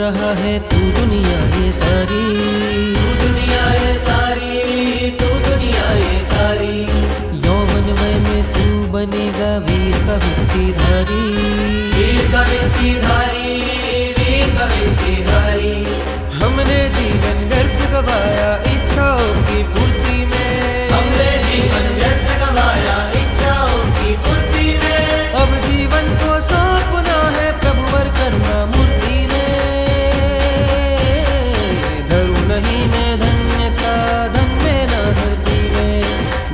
रहा है तू दुनिया ये सारी, तू दुनिया ये सारी, तू दुनिया ये सारी। यौवन में तू बनेगा वीर का वृत्तिधारी, वीर का वृत्तिधारी, वीर का वृत्तिधारी। हमने जीवन व्यर्थ गवाया इच्छाओं की पूर्ति में, हमने जीवन व्यर्थ गवाया इच्छाओं की पूर्ति में। अब जीवन को सौंपना है प्रभुवर करना मूर्ति में। धरू नहीं मैं धन्यता धन में ना धरती में,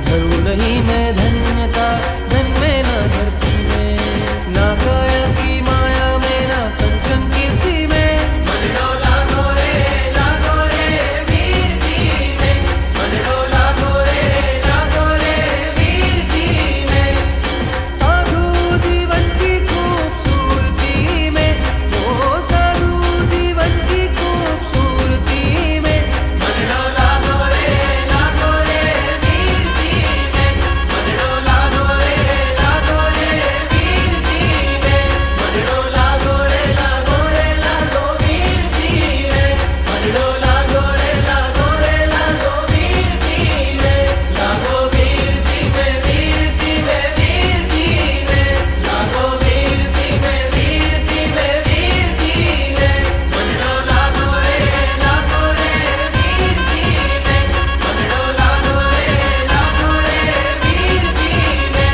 धरू नहीं मैं धन्यता धन में ना धरती में। ना काया की माया में ना कंचन कीर्ति में, मन डोला गोरे वीर जी में, मन डोला गोरे वीर जी में। साधु जीवन की खूबसूरती में, वो साधु जीवन की खूबसूरती में। मन डोला गोरे वीर जी में, मन डोला गोरे वीर जी में। मन डोला गोरे वीर जी में, मन डोला गोरे वीर जी में। लागो वीर जी में, वीर जी में, वीर जी में। लागो वीर जी में, वीर जी में, वीर जी में। मन डोला गोरे वीर जी में, मन डोला गोरे वीर जी में।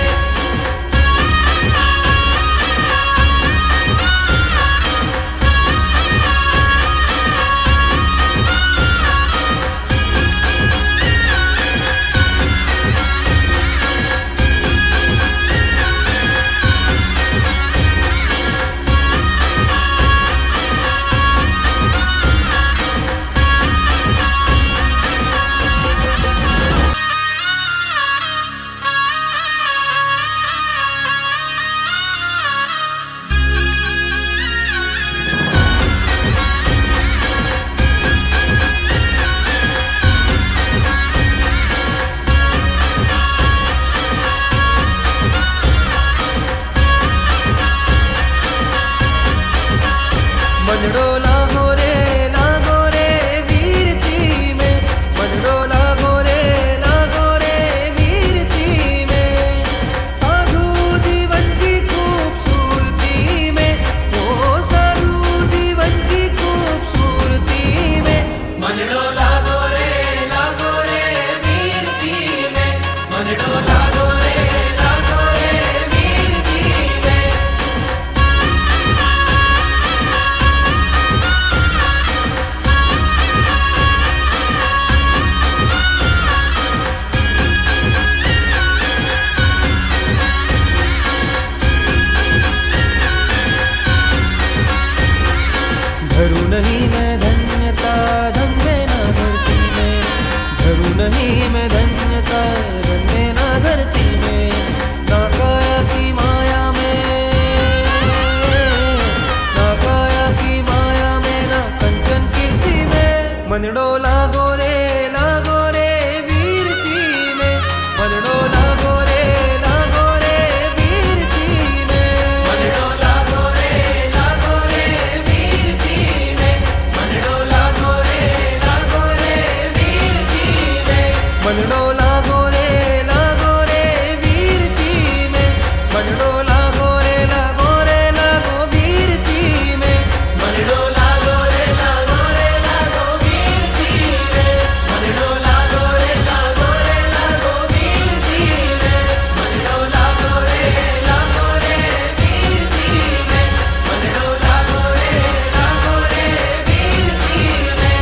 मनडो लागोरे वीरती में, मनडो लागोरे वीरती में। साधु जीवन की खूबसूरती में, वो साधु जीवन की खूबसूरती में। मन डोला गोरे वीर जी में, मन डोला गोरे वीर जी में। धरू नहीं मैं धन्यता धन में ना धरती में, धरू नहीं मैं धन्यता धन में ना धरती में। ना काया की माया में, ना काया की माया में ना कंचन कीर्ति में। मन डोला गोरे वीरती में, मन डोला गोरे वीरती में। मन डोला गोरे वीर जी में, मन डोला गोरे वीर जी में। मन डोला गोरे वीरती में, मन डोला गोरे वीरती में। मन डोला गोरे वीर जी में, मन डोला गोरे वीर जी में। मन डोला गोरे वीर जी में, मन डोला गोरे वीर जी में।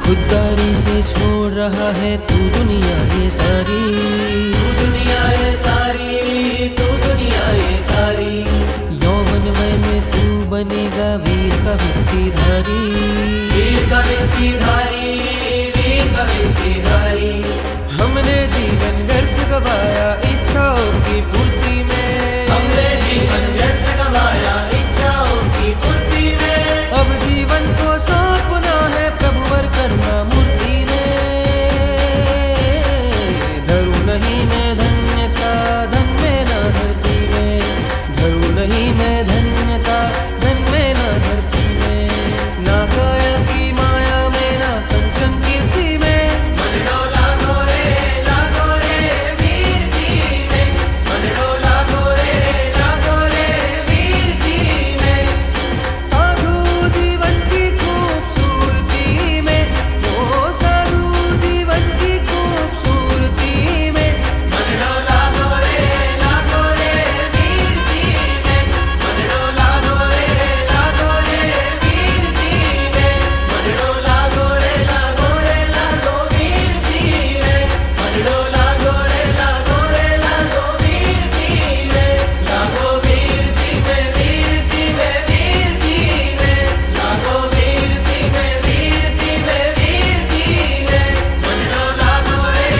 खुददारी से छोड़ रहा है तू दुनिया ये सारी, तू दुनिया ये सारी, तू दुनिया ये सारी। यौवन में तू बनेगा वीर का वृत्तिधारी, वीर का वृत्तिधारी, वीर कवित्रीधारी। हमने जीवन व्यर्थ गवाया इच्छाओं की पूर्ति में, हमने जीवन व्यर्थ गवाया इच्छाओं की पूर्ति में। अब जीवन को सौंपना है प्रभुवर करना मूर्ति में। धरू नहीं मैं धन्यता धन में ना धरती में, धरू नहीं मैं धन्यता धन में ना धरती में। ना काया की माया में ना कंचन कीर्ति में, मन डोला गोरे वीर जी में। मन डोला गोरे वीर जी में। साधु जीवन की खूबसूरती में, वो साधु जीवन की खूबसूरती में। मन डोला गोरे वीर जी में। मन डोला गोरे वीर जी में। मन डोला गोरे वीर जी में। मन डोला गोरे वीर जी में। लागो वीर जी में वीर जी में वीर जी में। लागो वीर जी में वीर जी में वीर जी में। मन डोला गोरे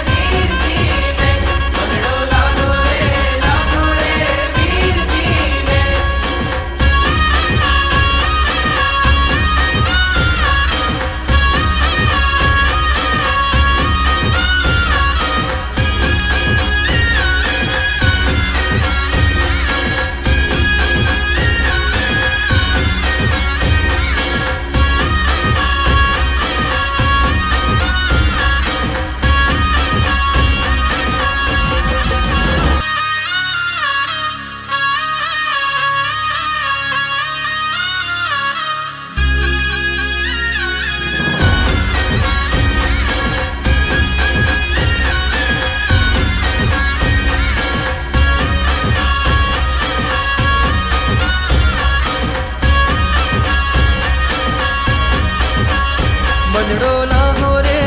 वीर जी में। मन डोला गोरे वीर जी में। मनडो लागो रे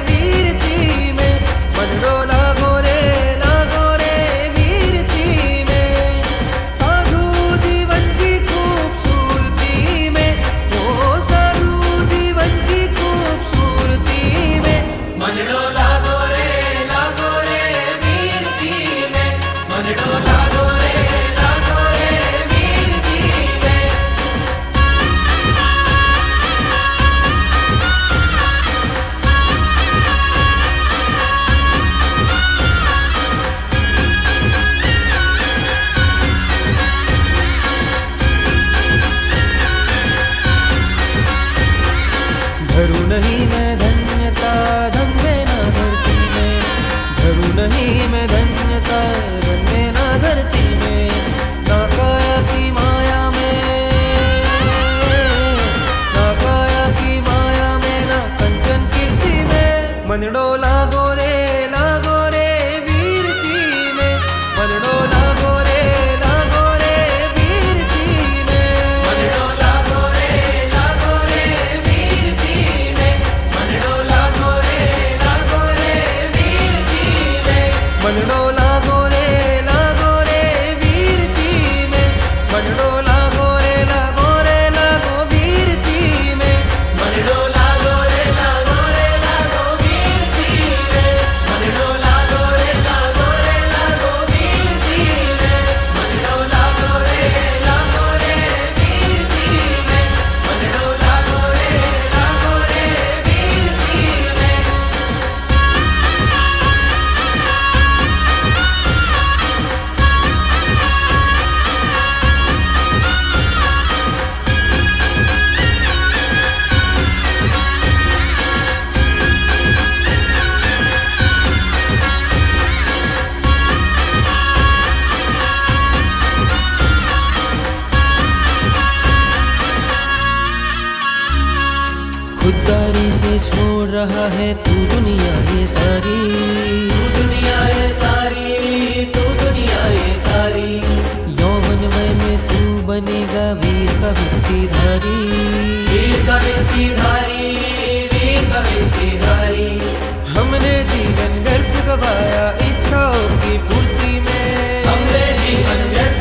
वीर जी में। मनडो लागो रे वीर जी में। साधु जीवन की खूबसूरती में, वो साधु जीवन की खूबसूरती में। मन डोला गोरे वीर जी में। मन डोला गोरे वीर जी में। धरू नहीं मैं धन्यता धन में ना धरती में, धरू नहीं मैं धन्यता धन में ना धरती में। ना काया की माया में, ना काया की माया में ना कंचन कीर्ति में। मन डोला गोरे वीर जी में। मन डोला गोरे वीर जी में। मन डोला गोरे वीर जी में। मन डोला गोरे वीर जी में। मन डोला गोरे वीर जी में। मन डोला गोरे वीर जी में। मन डोला गोरे वीर जी में। मन डोला गोरे वीर जी में। मन डोला गोरे वीर जी में। मन डोला गोरे वीर जी में। खुददारी से छोड़ रहा है तू दुनिया ये सारी। तू दुनिया ये सारी, तू दुनिया ये सारी। यौवनमय में तू बनेगा वीर कवित्रीधारी। वीर कवित्रीधारी, वीर कवित्रीधारी। हमने जीवन व्यर्थ गवाया इच्छाओं की पूर्ति में, हमने जीवन व्यर्थ